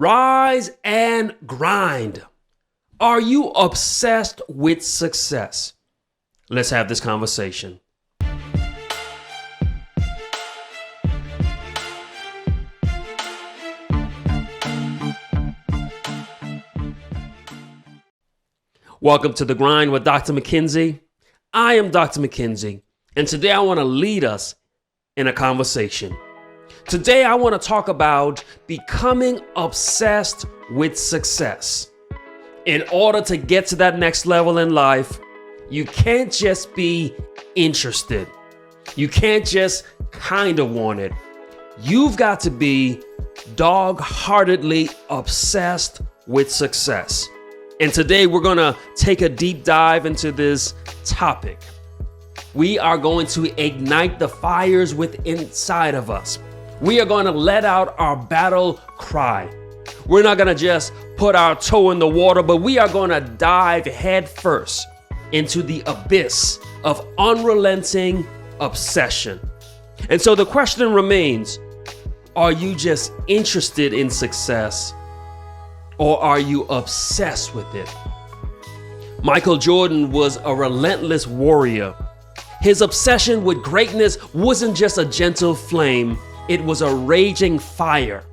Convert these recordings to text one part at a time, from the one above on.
Rise and grind. Are you obsessed with success? Let's have this conversation. Welcome to The Grind with Dr. McKenzie. I am Dr. McKenzie, and today I want to lead us in a conversation. Today I want to talk about becoming obsessed with success. In order to get to that next level in life, you can't just be interested. You can't just kind of want it. You've got to be dog-heartedly obsessed with success. And today we're going to take a deep dive into this topic. We are going to ignite the fires within inside of us. We are going to let out our battle cry. We're not going to just put our toe in the water, but we are going to dive head first into the abyss of unrelenting obsession. And so the question remains, are you just interested in success, or are you obsessed with it? Michael Jordan was a relentless warrior. His obsession with greatness wasn't just a gentle flame, it was a raging fire.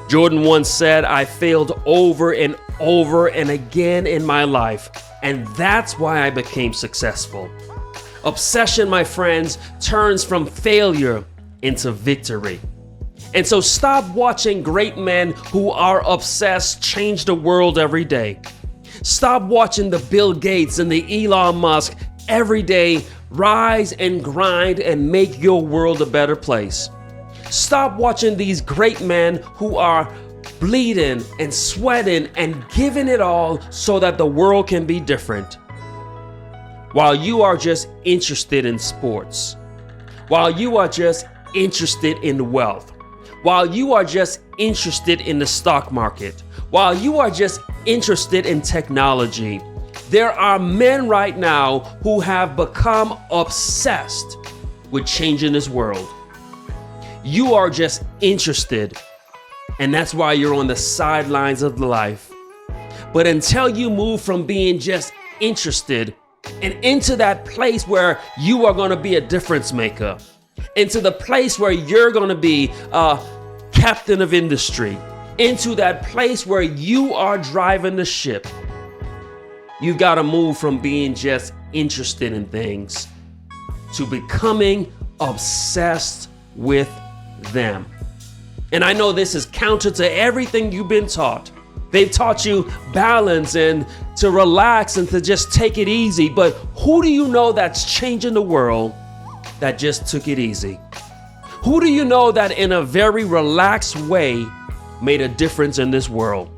Jordan once said, "I failed over and over and again in my life, and that's why I became successful." Obsession, my friends, turns from failure into victory. And so stop watching great men who are obsessed change the world every day. Stop watching the Bill Gates and the Elon Musk every day rise and grind and make your world a better place. Stop watching these great men who are bleeding and sweating and giving it all so that the world can be different. While you are just interested in sports, while you are just interested in wealth, while you are just interested in the stock market, while you are just interested in technology, there are men right now who have become obsessed with changing this world. You are just interested, and that's why you're on the sidelines of life. But until you move from being just interested and into that place where you are going to be a difference maker, into the place where you're going to be a captain of industry, into that place where you are driving the ship, you've got to move from being just interested in things to becoming obsessed with them. And I know this is counter to everything you've been taught. They've taught you balance and to relax and to just take it easy. But who do you know that's changing the world that just took it easy? Who do you know that in a very relaxed way made a difference in this world?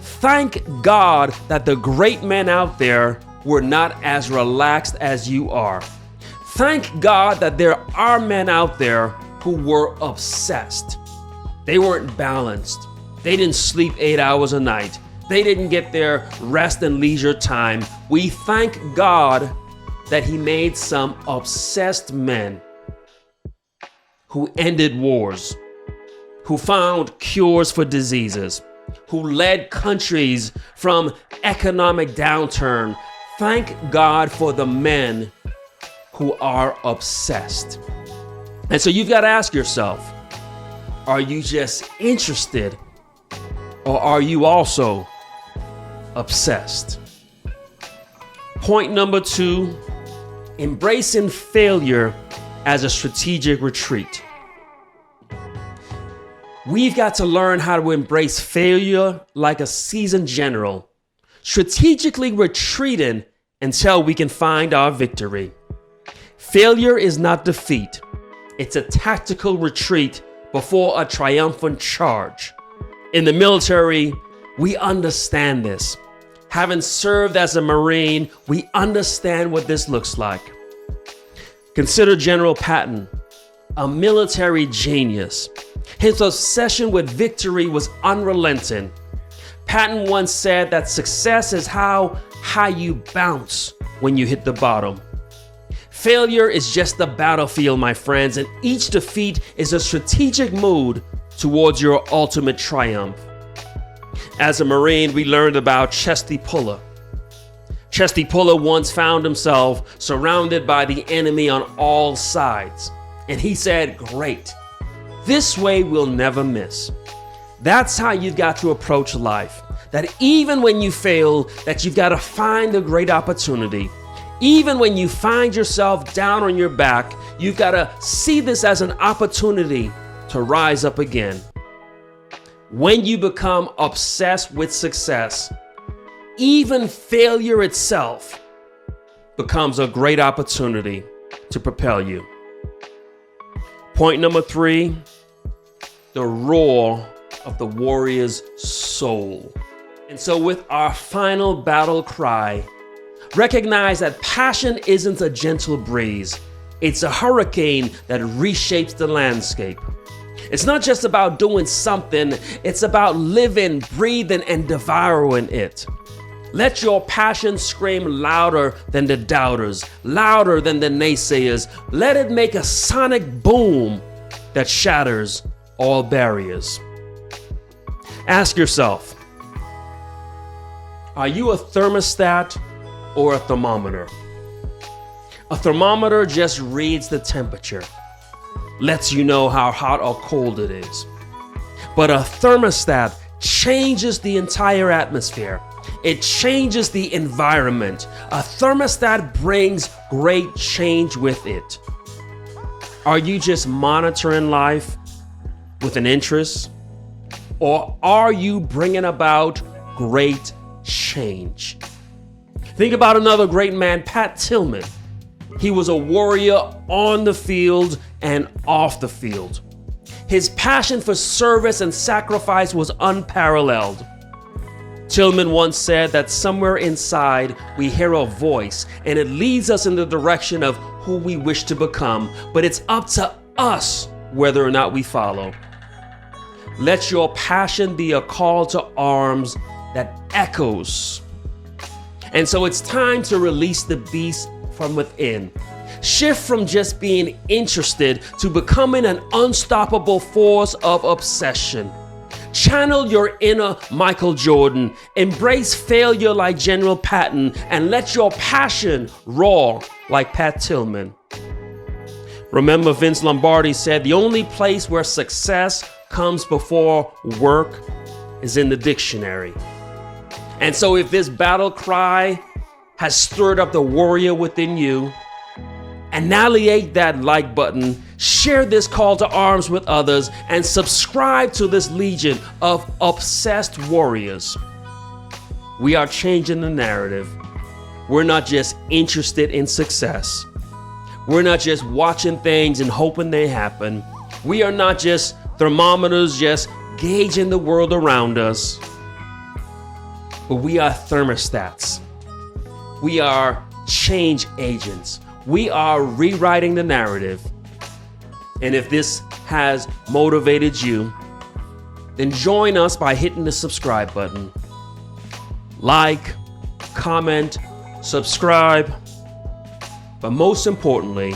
Thank God that the great men out there were not as relaxed as you are. Thank God that there are men out there who were obsessed. They weren't balanced. They didn't sleep 8 hours a night. They didn't get their rest and leisure time. We thank God that He made some obsessed men who ended wars, who found cures for diseases, who led countries from economic downturn. Thank God for the men who are obsessed. And so you've got to ask yourself, are you just interested, or are you also obsessed? Point number 2, embracing failure as a strategic retreat. We've got to learn how to embrace failure like a seasoned general, strategically retreating until we can find our victory. Failure is not defeat. It's a tactical retreat before a triumphant charge. In the military, we understand this. Having served as a Marine, we understand what this looks like. Consider General Patton, a military genius. His obsession with victory was unrelenting. Patton once said that success is how high you bounce when you hit the bottom. Failure is just the battlefield, my friends, and each defeat is a strategic move towards your ultimate triumph. As a Marine, we learned about Chesty Puller. Chesty Puller once found himself surrounded by the enemy on all sides. And he said, "Great, this way we'll never miss." That's how you've got to approach life. That even when you fail, that you've got to find a great opportunity. Even when you find yourself down on your back, you've got to see this as an opportunity to rise up again. When you become obsessed with success, even failure itself becomes a great opportunity to propel you. Point number 3, the roar of the warrior's soul. And so with our final battle cry, recognize that passion isn't a gentle breeze. It's a hurricane that reshapes the landscape. It's not just about doing something, it's about living, breathing, and devouring it. Let your passion scream louder than the doubters, louder than the naysayers. Let it make a sonic boom that shatters all barriers. Ask yourself, are you a thermostat or a thermometer? A thermometer just reads the temperature, lets you know how hot or cold it is. But a thermostat changes the entire atmosphere. It changes the environment. A thermostat brings great change with it. Are you just monitoring life with an interest? Or are you bringing about great change? Think about another great man, Pat Tillman. He was a warrior on the field and off the field. His passion for service and sacrifice was unparalleled. Tillman once said that somewhere inside we hear a voice and it leads us in the direction of who we wish to become, but it's up to us whether or not we follow. Let your passion be a call to arms that echoes. And so it's time to release the beast from within. Shift from just being interested to becoming an unstoppable force of obsession. Channel your inner Michael Jordan. Embrace failure like General Patton and let your passion roar like Pat Tillman. Remember, Vince Lombardi said the only place where success comes before work is in the dictionary. And so if this battle cry has stirred up the warrior within you, annihilate that like button, share this call to arms with others, and subscribe to this legion of obsessed warriors. We are changing the narrative. We're not just interested in success. We're not just watching things and hoping they happen. We are not just thermometers just gauging the world around us. But we are thermostats. We are change agents. We are rewriting the narrative. And if this has motivated you, then join us by hitting the subscribe button. Like, comment, subscribe, but most importantly,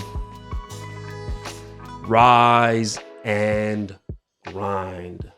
rise and grind.